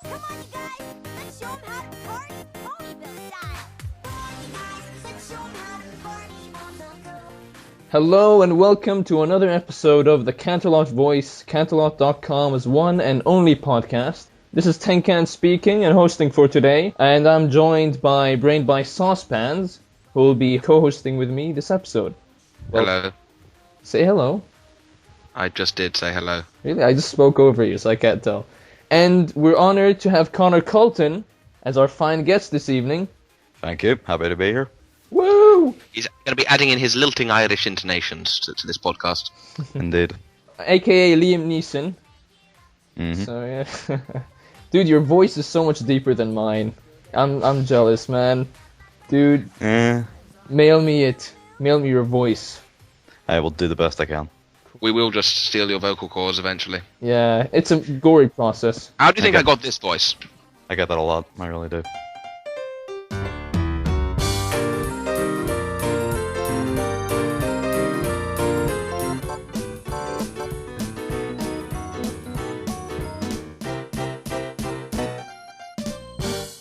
Come on, you guys, let's show 'em how to party Ponyville style. Come on, you guys, let's show 'em how to party on the go. Hello and welcome to another episode of the Canterlot Voice, Canterlot.com's one and only podcast. This is Tenkan speaking and hosting for today, and I'm joined by Brained by Saucepans, who will be co-hosting with me this episode. Hello. Say hello. I just did say hello. Really? I just spoke over you, so I can't tell. And we're honored to have Connor Colton as our fine guest this evening. Thank you. Happy to be here. Woo! He's going to be adding in his lilting Irish intonations to this podcast. Indeed. AKA Liam Neeson. Mm-hmm. So yeah. Dude, your voice is so much deeper than mine. I'm jealous, man. Dude, mail me it. Mail me your voice. I will do the best I can. We will just steal your vocal cords eventually. Yeah, it's a gory process. How do you think Okay. I got this voice? I get that a lot. I really do.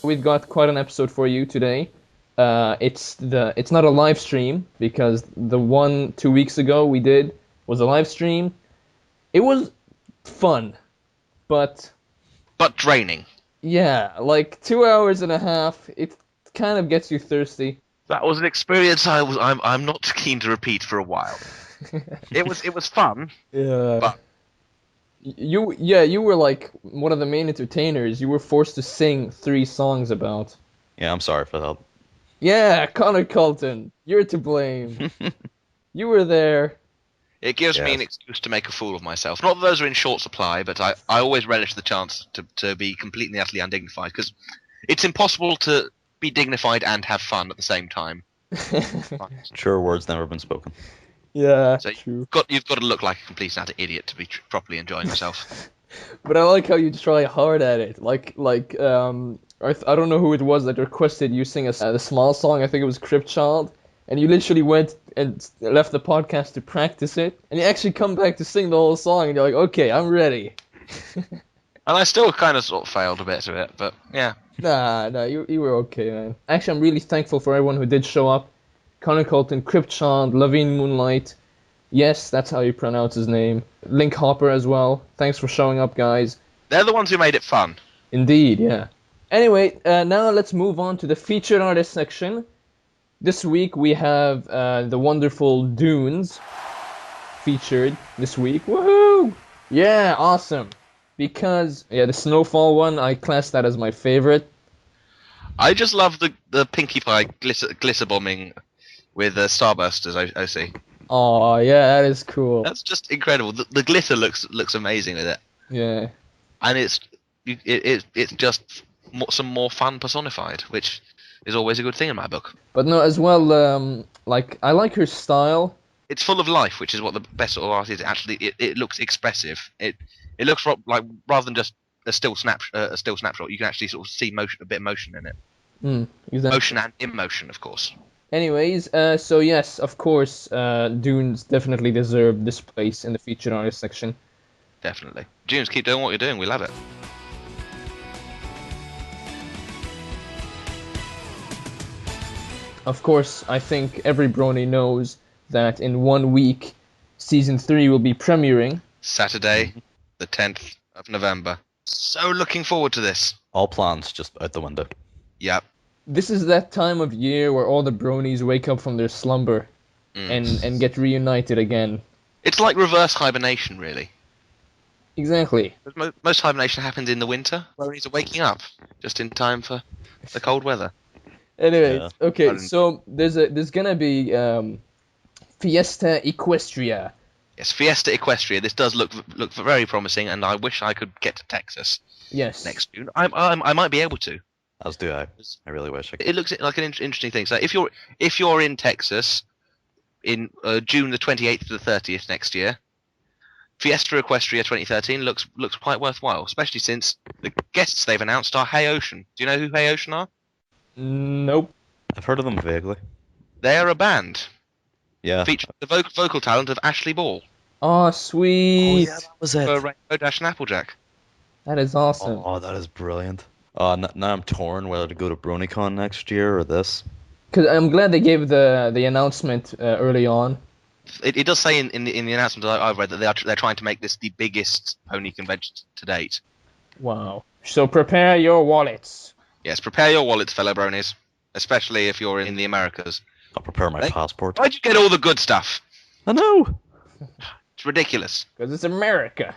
We've got quite an episode for you today. It's not a live stream because the one 2 weeks ago we did was a live stream. It was fun, but But draining. yeah, like 2 hours and a half. It kind of gets you thirsty. That was an experience I'm not keen to repeat for a while. It was fun. Yeah. But- You were like one of the main entertainers. You were forced to sing 3 songs about. Yeah, I'm sorry for that. Yeah, Connor Colton, you're to blame. You were there. It gives me Yes. an excuse to make a fool of myself. Not that those are in short supply, but I always relish the chance to be completely and utterly undignified, because it's impossible to be dignified and have fun at the same time. Sure, words never been spoken. Yeah, So true. you've got to look like a complete and utter idiot to be properly enjoying yourself. But I like how you try hard at it. I don't know who it was that requested you sing the small song. I think it was Crypt Child. And you literally went and left the podcast to practice it. And you actually come back to sing the whole song. And you're like, okay, I'm ready. And I still kind of sort of failed a bit of it, but yeah. Nah, you were okay, man. Actually, I'm really thankful for everyone who did show up. Connor Colton, Crypt Child, Lavine Moonlight. Yes, that's how you pronounce his name. Link Hopper as well. Thanks for showing up, guys. They're the ones who made it fun. Indeed, yeah. Anyway, now let's move on to the featured artist section. This week we have the wonderful Dunes featured this week. Woohoo! Yeah, awesome. Because, the Snowfall one, I class that as my favorite. I just love the Pinkie Pie glitter bombing with Starbursters OC. Oh, yeah, that is cool. That's just incredible. The glitter looks amazing with it, Yeah. and it's just some more fun personified, which is always a good thing in my book. But no, as well, I like her style. It's full of life, which is what the best sort of art is. Actually, it looks expressive. It looks like rather than just a still snapshot. You can actually sort of see motion, a bit of motion in it. Exactly. Motion and emotion, of course. Anyways, so yes, of course, Dunes definitely deserve this place in the featured artist section. Definitely. Dunes, keep doing what you're doing. We love it. Of course, I think every brony knows that in 1 week, Season 3 will be premiering. Saturday, the 10th of November. So looking forward to this. All plans just out the window. Yep. This is that time of year where all the bronies wake up from their slumber and get reunited again. It's like reverse hibernation, really. Exactly. Most hibernation happens in the winter. Bronies are waking up just in time for the cold weather. Anyways, Yeah. okay, so there's gonna be Fiesta Equestria. Yes, Fiesta Equestria. This does look very promising, and I wish I could get to Texas Yes. next June. I might be able to. As do I. I really wish I could. It looks like an interesting thing. So if you're in Texas in June the 28th to the 30th next year, Fiesta Equestria 2013 looks quite worthwhile, especially since the guests they've announced are Hey Ocean. Do you know who Hey Ocean are? Nope. I've heard of them vaguely. They are a band Yeah. featuring the vocal talent of Ashley Ball Oh, sweet. that was for Rainbow Dash and Applejack. That is awesome. Oh, that is brilliant. Now I'm torn whether to go to BronyCon next year or this. Because I'm glad they gave the announcement early on. It does say in the announcement that I've read that they're trying to make this the biggest pony convention to date. Wow. So prepare your wallets. Yes, prepare your wallets, fellow bronies, especially if you're in the Americas. I'll prepare my passport. Why'd you get all the good stuff? I know. It's ridiculous. Because it's America.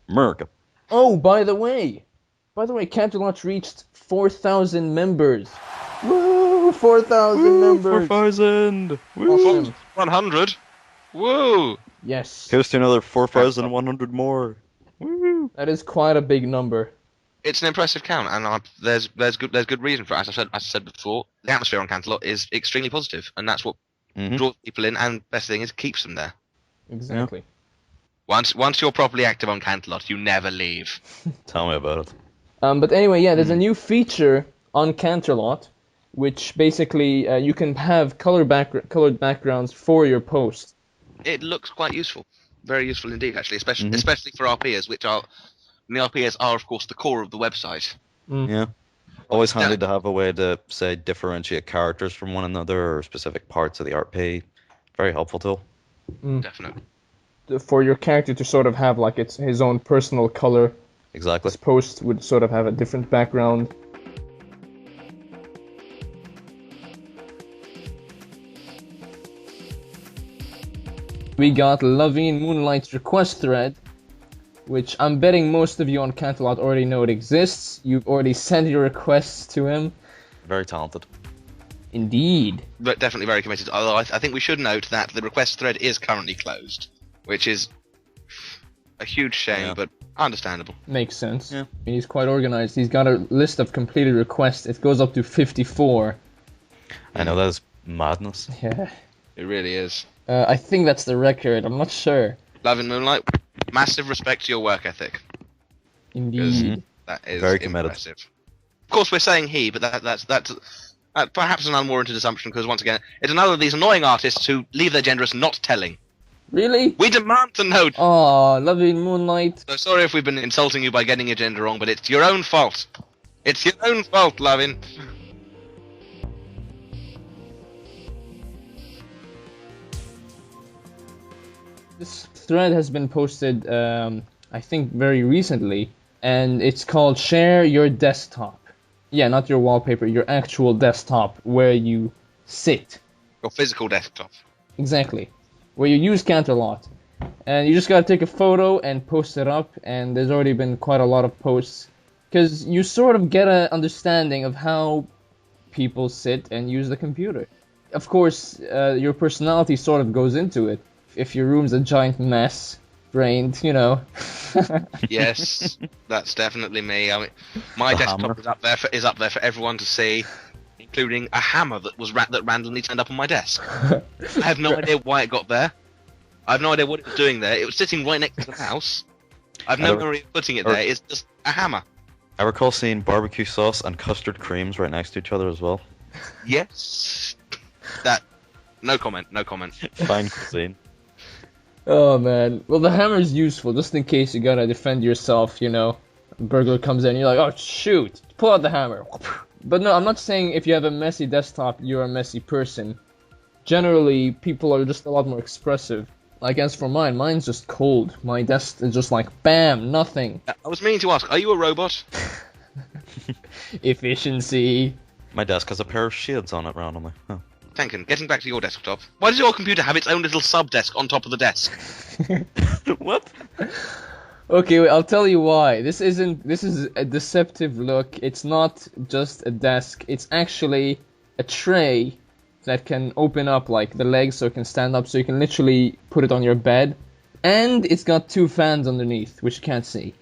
America. Oh, by the way, Canterlot reached 4,000 members. Woo! 4,000 members. 4,000. Awesome. 100. Woo! Yes, Here's to another 4,100 more. Woo! that is quite a big number. It's an impressive count, and there's good reason for it. As I said before, the atmosphere on Canterlot is extremely positive, and that's what Mhm. draws people in. And best thing is, keeps them there. Exactly. Once you're properly active on Canterlot, you never leave. Tell me about it. But anyway, yeah, there's a new feature on Canterlot, which basically you can have colored backgrounds for your post. It looks quite useful, very useful indeed, actually, especially for RPers, the RPers are of course the core of the website. Yeah. Always handy to have a way to, say, differentiate characters from one another or specific parts of the RP. Very helpful tool. Definitely. For your character to sort of have like his own personal color. Exactly. This post would sort of have a different background. We got Lavine Moonlight's request thread, which I'm betting most of you on Canterlot already know it exists. You've already sent your requests to him. Very talented. Indeed. But definitely very committed. Although I think we should note that the request thread is currently closed, which is a huge shame, Yeah. but understandable. Makes sense. Yeah. He's quite organized. He's got a list of completed requests. It goes up to 54. I know that is madness. Yeah. It really is. I think that's the record. I'm not sure. Love in Moonlight, massive respect to your work ethic. Indeed. That is Very committed. impressive. Of course, we're saying he, but that's perhaps an unwarranted assumption because once again, it's another of these annoying artists who leave their gender as not telling. Really? We demand to know. Aw, Loving Moonlight. So sorry if we've been insulting you by getting your gender wrong, but it's your own fault. It's your own fault, Lavin. This thread has been posted, I think, very recently, and it's called Share Your Desktop. Yeah, not your wallpaper, your actual desktop, where you sit. Your physical desktop. Exactly. Where you use Canterlot. And you just gotta take a photo and post it up, and there's already been quite a lot of posts. Because you sort of get an understanding of how people sit and use the computer. Of course, your personality sort of goes into it. If your room's a giant mess, brained, you know. Yes, that's definitely me. I mean, my The desktop hammer. is up there for everyone to see, including a hammer that randomly turned up on my desk. I have no idea why it got there. I have no idea what it was doing there. It was sitting right next to the house. I've no memory of putting it there. It's just a hammer. I recall seeing barbecue sauce and custard creams right next to each other as well. Yes. That. No comment. No comment. Fine cuisine. Oh man. Well, the hammer's useful just in case you gotta defend yourself, you know. A burglar comes in, you're like, oh shoot, pull out the hammer. But no, I'm not saying if you have a messy desktop, you're a messy person. Generally, people are just a lot more expressive. Like as for mine, mine's just cold. My desk is just like, bam, nothing. I was meaning to ask, are you a robot? Efficiency. My desk has a pair of shades on it randomly. Oh. Tankin, getting back to your desktop. Why does your computer have its own little sub-desk on top of the desk? What? Okay, wait, I'll tell you why. This is a deceptive look. It's not just a desk. It's actually a tray that can open up like the legs so it can stand up, so you can literally put it on your bed. And it's got two fans underneath, which you can't see.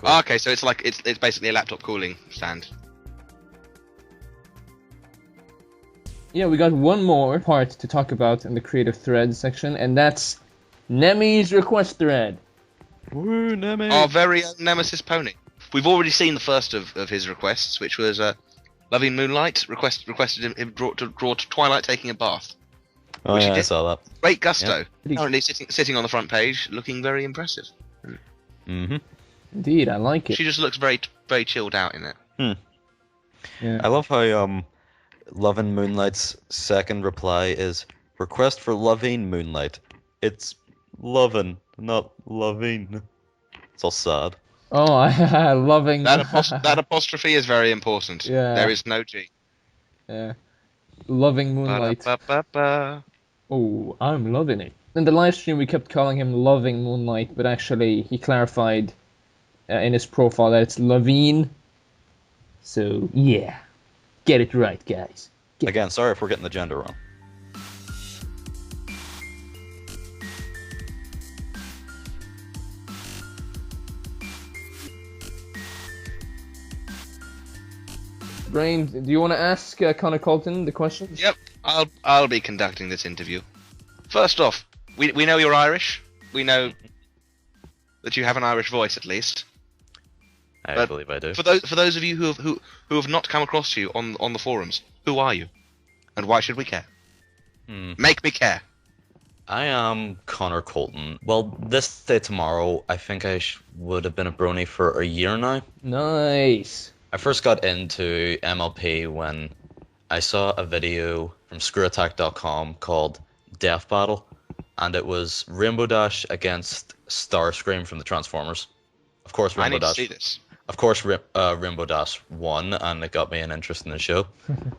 Oh, okay, so it's like it's basically a laptop cooling stand. Yeah, we got one more part to talk about in the creative thread section, and that's Nemi's request thread. Woo, Nemi! Our very own Nemesis Pony. We've already seen the first of his requests, which was Loving Moonlight requested him draw Twilight taking a bath. Oh Which he yeah, I did. saw that. Great gusto. Yeah. Currently sitting on the front page, looking very impressive. Mm-hmm. Indeed, I like it. She just looks very very chilled out in it. Yeah. I love how Loving Moonlight's second reply is request for Loving Moonlight. It's lovin', not loving. It's all sad. Oh, loving That apostrophe is very important. Yeah. There is no G. yeah. Loving Moonlight. Ba-da-ba-ba-ba. Oh, I'm loving it. In the live stream, we kept calling him Loving Moonlight, but actually, he clarified in his profile that it's Lavine. So, yeah. Get it right, guys. Again, sorry if we're getting the gender wrong. Brain, do you want to ask Connor Colton the questions? Yep, I'll be conducting this interview. First off, we know you're Irish. We know that you have an Irish voice at least. I But believe I do. For those of you who have not come across you on the forums, who are you, and why should we care? Make me care. I am Connor Colton. Well, this day tomorrow, I think I would have been a brony for a year now. Nice. I first got into MLP when I saw a video from screwattack.com called Death Battle, and it was Rainbow Dash against Starscream from the Transformers. Of course, I Rainbow need to Dash. see this. Of course, Rainbow Dash won, and it got me an interest in the show.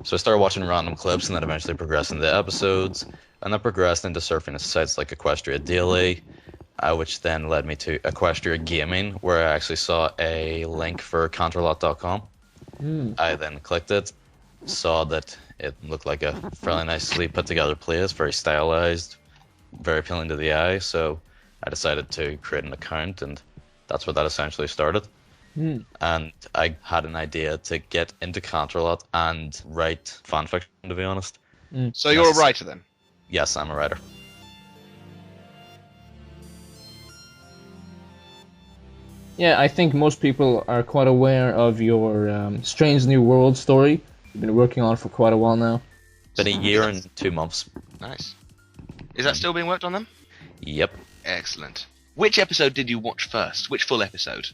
So I started watching random clips, and then eventually progressed into episodes, and then progressed into surfing sites like Equestria Daily, which then led me to Equestria Gaming, where I actually saw a link for Canterlot.com. I then clicked it, saw that it looked like a fairly nicely put together place, very stylized, very appealing to the eye, so I decided to create an account, and that's where that essentially started. And I had an idea to get into Canterlot and write fanfiction, to be honest. So you're a writer then? Yes, I'm a writer. Yeah, I think most people are quite aware of your Strange New World story. You've been working on it for quite a while now. Been a year and 2 months. Nice. Is that still being worked on then? Yep. Excellent. Which episode did you watch first? Which full episode?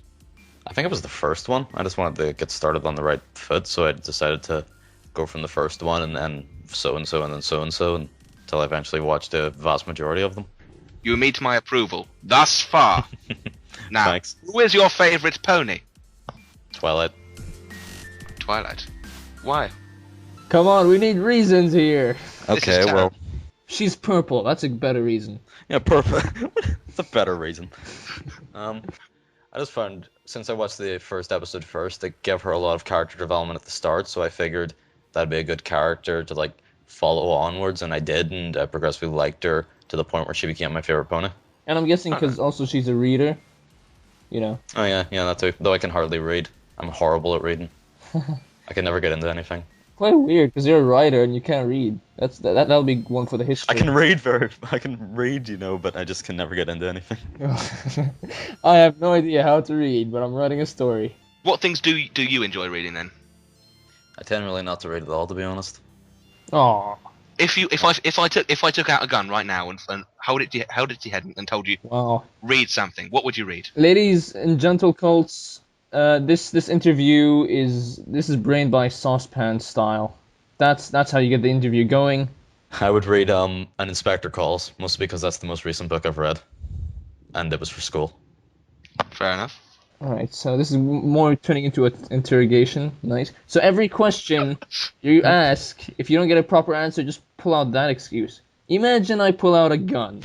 I think it was the first one. I just wanted to get started on the right foot, so I decided to go from the first one and then so and so and then so and so until I eventually watched the vast majority of them. You meet my approval. Thus far. Now, Thanks. who is your favourite pony? Twilight. Twilight. Why? Come on, we need reasons here. This is Okay, terrible. well, She's purple. That's a better reason. yeah, perfect. That's a better reason. I just found, since I watched the first episode first, it gave her a lot of character development at the start, so I figured that'd be a good character to, like, follow onwards, and I did, and I progressively liked her to the point where she became my favorite pony. And I'm guessing because also she's a reader. You know. Oh yeah, that too. Though I can hardly read. I'm horrible at reading. I can never get into anything. Quite weird because you're a writer and you can't read. That'll be one for the history. I can read, you know, but I just can never get into anything. I have no idea how to read, but I'm writing a story. What things do you enjoy reading then? I tend really not to read at all, to be honest. Aw. If I took out a gun right now and held it to your head and told you Wow. read something, what would you read? Ladies and gentle cults, this interview is brained by Saucepan Style. That's how you get the interview going. I would read An Inspector Calls, mostly because that's the most recent book I've read, and it was for school. Fair enough. Alright, so this is more turning into an interrogation. Nice. So every question you ask, if you don't get a proper answer, just pull out that excuse. Imagine I pull out a gun.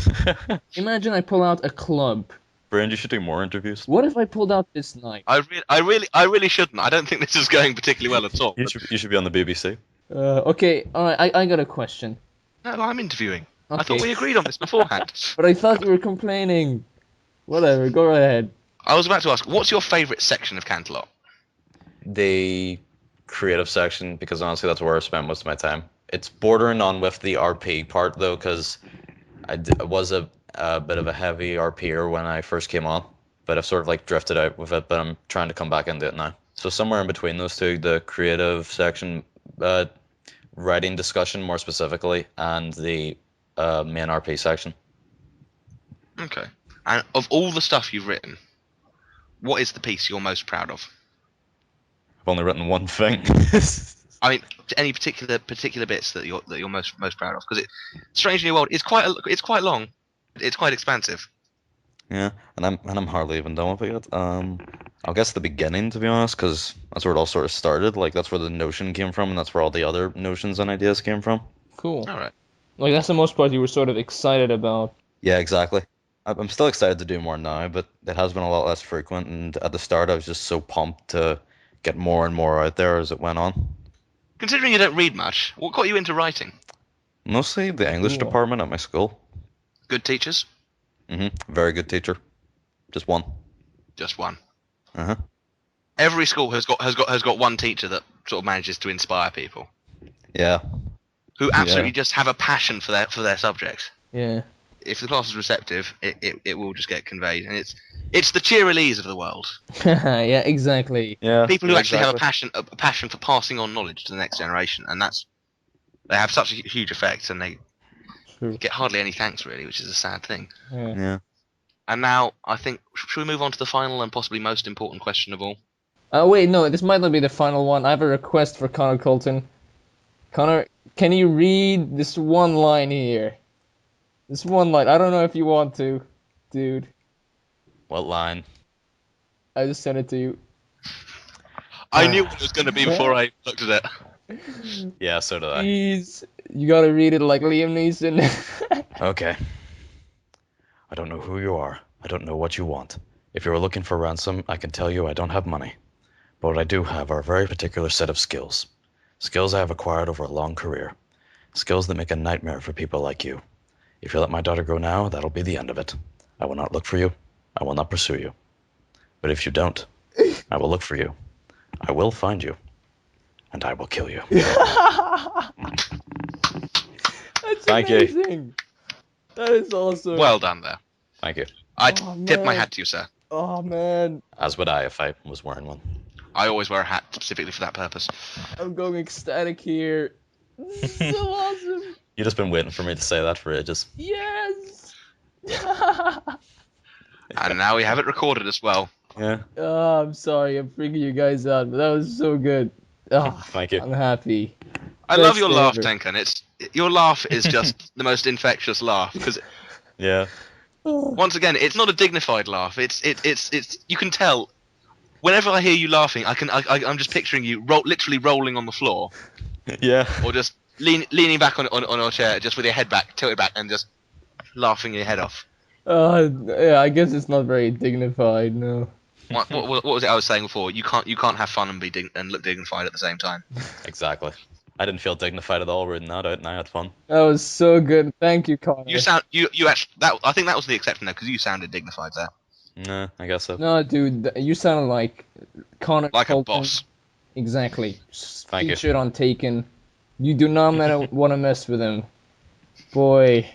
Imagine I pull out a club. Brand, you should do more interviews. What if I pulled out this knife? I really shouldn't. I don't think this is going particularly well at all. You but- should be on the BBC. Okay, alright, I got a question. No, I'm interviewing. I Okay. thought we agreed on this beforehand. But I thought you were complaining. Whatever, go right ahead. I was about to ask, what's your favourite section of Canterlot? The creative section, because honestly that's where I spent most of my time. It's bordering on with the RP part though, because I was a bit of a heavy RPer when I first came on, but I've sort of like drifted out with it, but I'm trying to come back into it now. So somewhere in between those two, the creative section, writing discussion more specifically, and the main RP section. Okay. And of all the stuff you've written, what is the piece you're most proud of? I've only written one thing. I mean, any particular bits that you're most proud of? Because Strange New World is quite long, it's quite expansive. Yeah, and I'm hardly even done with it yet. I'll guess the beginning, to be honest, because that's where it all sort of started. Like that's where the notion came from, and that's where all the other notions and ideas came from. Cool. All right. Like that's the most part you were sort of excited about. Yeah, exactly. I'm still excited to do more now, but it has been a lot less frequent. And at the start, I was just so pumped to get more and more out there as it went on. Considering you don't read much, what got you into writing? Mostly the English Cool. department at my school. Good teachers? Very good teacher. Just one. Just one. Uh-huh. Every school has got one teacher that sort of manages to inspire people Yeah. who absolutely Yeah. just have a passion for their subject. Yeah. If the class is receptive, it will just get conveyed, and it's the cheerleaders of the world. Yeah, exactly. Yeah. People who yeah, actually exactly. have a passion for passing on knowledge to the next generation, and they have such a huge effect, and they True. get hardly any thanks really, which is a sad thing. Yeah. Yeah. And now I think should we move on to the final and possibly most important question of all? Wait, no, this might not be the final one. I have a request for Connor Colton. Connor, can you read this one line here? This one line. I don't know if you want to, dude. What line? I just sent it to you. I knew what it was going to be before I looked at it. Yeah, so did I. Please, you gotta read it like Liam Neeson. Okay. I don't know who you are. I don't know what you want. If you are looking for ransom, I can tell you I don't have money. But what I do have are a very particular set of skills. Skills I have acquired over a long career. Skills that make a nightmare for people like you. If you let my daughter go now, that'll be the end of it. I will not look for you. I will not pursue you. But if you don't, I will look for you. I will find you. And I will kill you. That's Thank you. amazing. That is awesome. Well done there. Thank you. I Oh, tip my man. hat to you, sir. Oh man, As would I if I was wearing one. I always wear a hat specifically for that purpose. I'm going ecstatic here. This is so awesome. You've just been waiting for me to say that for ages. Yes. And now we have it recorded as well. Yeah. Oh, I'm sorry, I'm freaking you guys out, but that was so good. Oh, Thank you. I'm happy. I love Best your laugh, ever. Tenkan. Your laugh is just the most infectious laugh because Yeah. once again, it's not a dignified laugh. It's you can tell. Whenever I hear you laughing, I'm just picturing you literally rolling on the floor Yeah. or just leaning back on your chair, just with your head back, tilted back, and just laughing your head off. Yeah, I guess it's not very dignified, no. What was it I was saying before? You can't have fun and look dignified at the same time. Exactly. I didn't feel dignified at all reading that out, and I had fun. That was so good. Thank you, Connor. You actually I think that was the exception there because you sounded dignified there, Nah, I guess so. No, dude, you sound like Connor like a Colton. boss. Exactly. Thank you. Featured on Taken. You do not want to mess with him. Boy,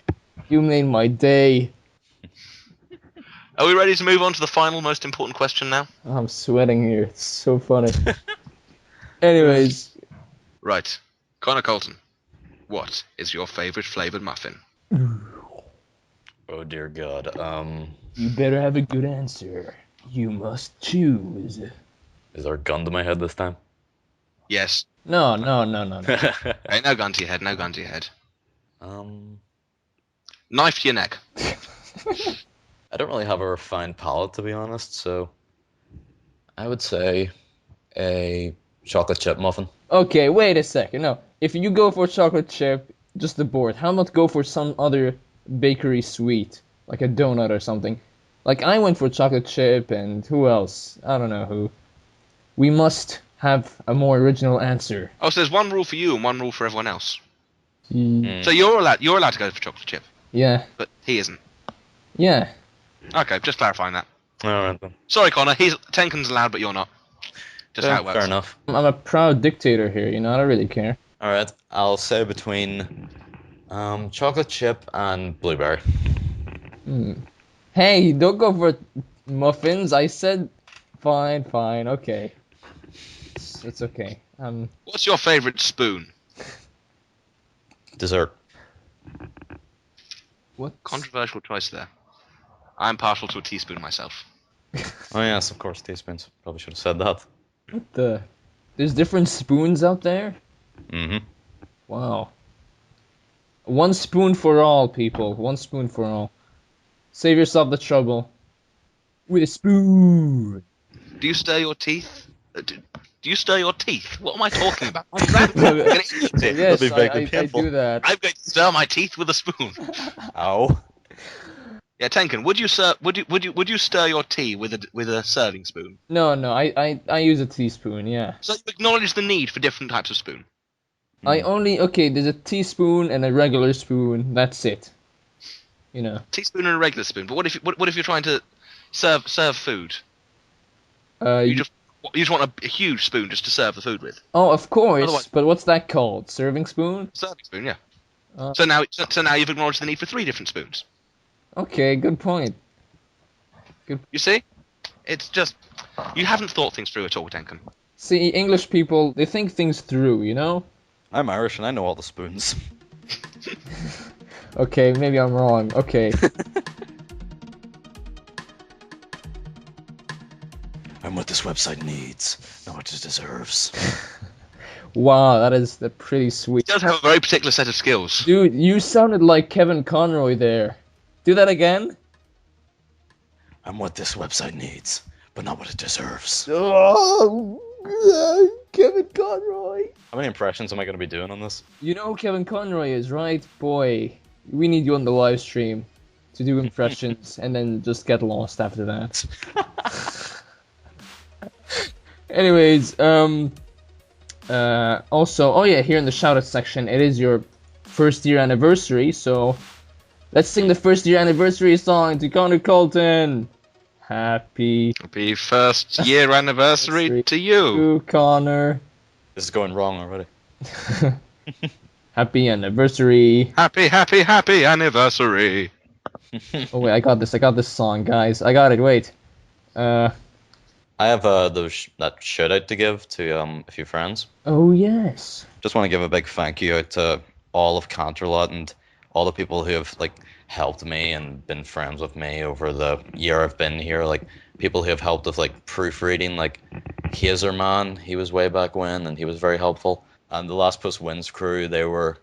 you made my day. Are we ready to move on to the final, most important question now? I'm sweating here. It's so funny. Anyways, Right, Connor Colton, what is your favorite flavored muffin? Oh dear God. you better have a good answer. You must choose. Is there a gun to my head this time? Yes. No. Hey, no gun to your head. No gun to your head. um, Knife to your neck. I don't really have a refined palate, to be honest, so I would say a chocolate chip muffin. Okay, wait a second. No, if you go for chocolate chip, just the board. How about go for some other bakery sweet, like a donut or something? Like I went for chocolate chip, and who else? I don't know who. We must have a more original answer. Oh, so there's one rule for you and one rule for everyone else. Mm. So you're allowed to go for chocolate chip, Yeah, but he isn't. yeah. Okay, just clarifying that. Alright then. Sorry, Connor. Tenken's allowed, but you're not. Just how it works. Fair enough. I'm a proud dictator here. You know, I don't really care. Alright, I'll say between chocolate chip and blueberry. Hey, don't go for muffins. I said, fine, okay. it's okay. What's your favourite spoon? Dessert. What? Controversial choice there. I'm partial to a teaspoon myself. Oh yes, of course, teaspoons. Probably should have said that. What the? There's different spoons out there? Mm-hmm. Wow. One spoon for all, people. One spoon for all. Save yourself the trouble. With a spoon. Do you stir your teeth? Do you stir your teeth? What am I talking about? I'm ranting. I'm gonna eat it. Yes, be vaguely I painful. do that. I'm going to stir my teeth with a spoon. Ow. Yeah, Tenken, would you stir your tea with a serving spoon? No, I use a teaspoon, yeah. So you acknowledge the need for different types of spoon. Okay, there's a teaspoon and a regular spoon, that's it. You know. Teaspoon and a regular spoon. But what if you're trying to serve food? You just want a huge spoon just to serve the food with. Oh, of course, Otherwise- but what's that called? Serving spoon? Serving spoon, yeah. Uh. So now you've acknowledged the need for 3 different spoons. Okay, good point. You see? It's just you haven't thought things through at all, Tenken. See, English people, they think things through, you know? I'm Irish and I know all the spoons. Okay, maybe I'm wrong. Okay. I'm what this website needs, not what it deserves. Wow, that is pretty sweet. He does have a very particular set of skills. Dude, you sounded like Kevin Conroy there. Do that again? I'm what this website needs, but not what it deserves. Oh, Kevin Conroy. How many impressions am I going to be doing on this? You know who Kevin Conroy is, right? Boy, we need you on the live stream to do impressions and then just get lost after that. Anyways, also, oh yeah, here in the shoutout section, it is your first year anniversary, so let's sing the first year anniversary song to Connor Colton. Happy Happy first year anniversary to you. to Connor. This is going wrong already. Happy anniversary. Happy anniversary. Oh wait, I got this song, guys. I got it, wait. I have that shout out to give to a few friends. Oh yes. Just want to give a big thank you out to all of Canterlot and all the people who have like helped me and been friends with me over the year I've been here. Like people who have helped with like proofreading, like Hazerman, he was way back when and he was very helpful. And the Last Post Wins crew, they were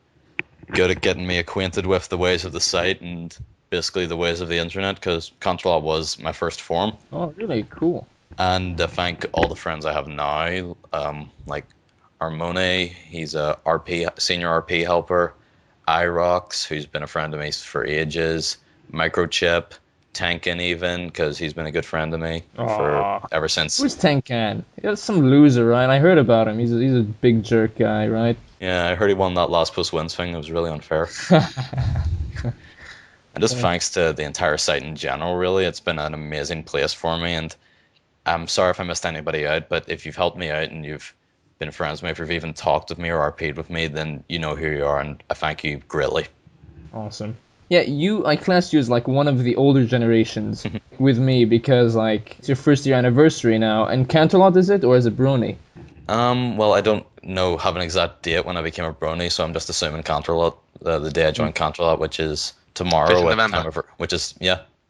good at getting me acquainted with the ways of the site and basically the ways of the internet, because Canterlot was my first forum. Oh really? Cool. And I thank all the friends I have now, like Armone, he's a senior RP helper, Irox, who's been a friend of me for ages, Microchip, Tankin even, because he's been a good friend to me for ever since. Who's Tenkan? He's some loser, right? I heard about him. He's a big jerk guy, right? Yeah, I heard he won that Last Post Wins thing. It was really unfair. And just thanks to the entire site in general, really, it's been an amazing place for me. And I'm sorry if I missed anybody out, but if you've helped me out and you've been friends with me, if you've even talked with me or RP'd with me, then you know who you are, and I thank you greatly. Awesome. Yeah, I classed you as like one of the older generations with me because like it's your first year anniversary now. And Canterlot is it, or is it Brony? Well, I don't have an exact date when I became a brony, so I'm just assuming Canterlot, the day I joined Canterlot, which is tomorrow. 5th of November.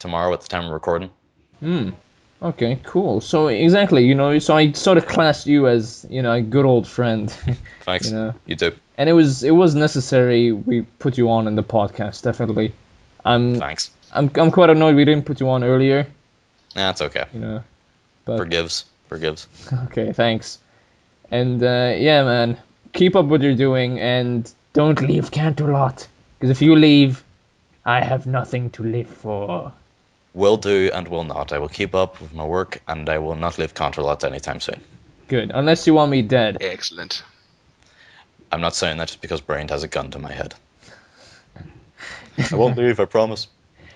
Tomorrow at the time of recording. Okay, cool. So exactly, so I sort of classed you as, a good old friend. Thanks. You know. You too. And it was necessary we put you on in the podcast, definitely. Thanks. I'm quite annoyed we didn't put you on earlier, That's okay. But Forgives. okay, thanks. And yeah, man, keep up what you're doing and don't leave Canterlot, because if you leave, I have nothing to live for. Will do and will not. I will keep up with my work and I will not leave Canterlot anytime soon. Good, unless you want me dead. Excellent. I'm not saying that just because Brain has a gun to my head. I won't leave, I promise.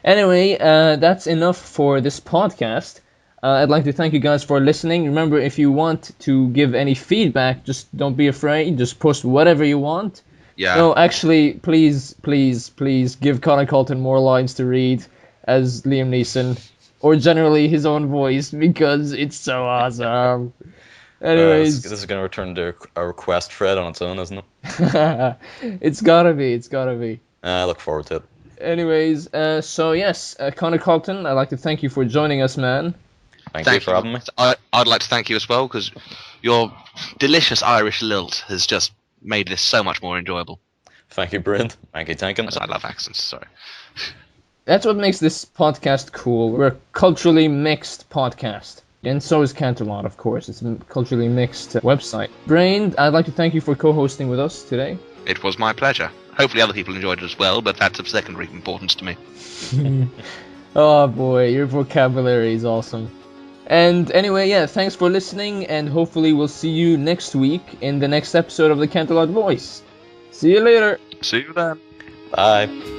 Anyway, that's enough for this podcast. I'd like to thank you guys for listening. Remember, if you want to give any feedback, just don't be afraid. Just post whatever you want. Yeah. No, actually, please give Connor Colton more lines to read as Liam Neeson, or generally his own voice, because it's so awesome. Anyways, This is going to return to a request thread on its own, isn't it? it's gotta be. It's gotta be. I look forward to it. Anyways, so yes, Connor Carlton, I'd like to thank you for joining us, man. Thank you for having me. I'd like to thank you as well, because your delicious Irish lilt has just made this so much more enjoyable. Thank you, Brent. Thank you, Tankin. I love accents, sorry. That's what makes this podcast cool. We're a culturally mixed podcast. And so is Canterlot, of course. It's a culturally mixed website. Brain, I'd like to thank you for co-hosting with us today. It was my pleasure. Hopefully other people enjoyed it as well, but that's of secondary importance to me. Oh boy, your vocabulary is awesome. And anyway, yeah, thanks for listening, and hopefully we'll see you next week in the next episode of the Canterlot Voice. See you later! See you then. Bye.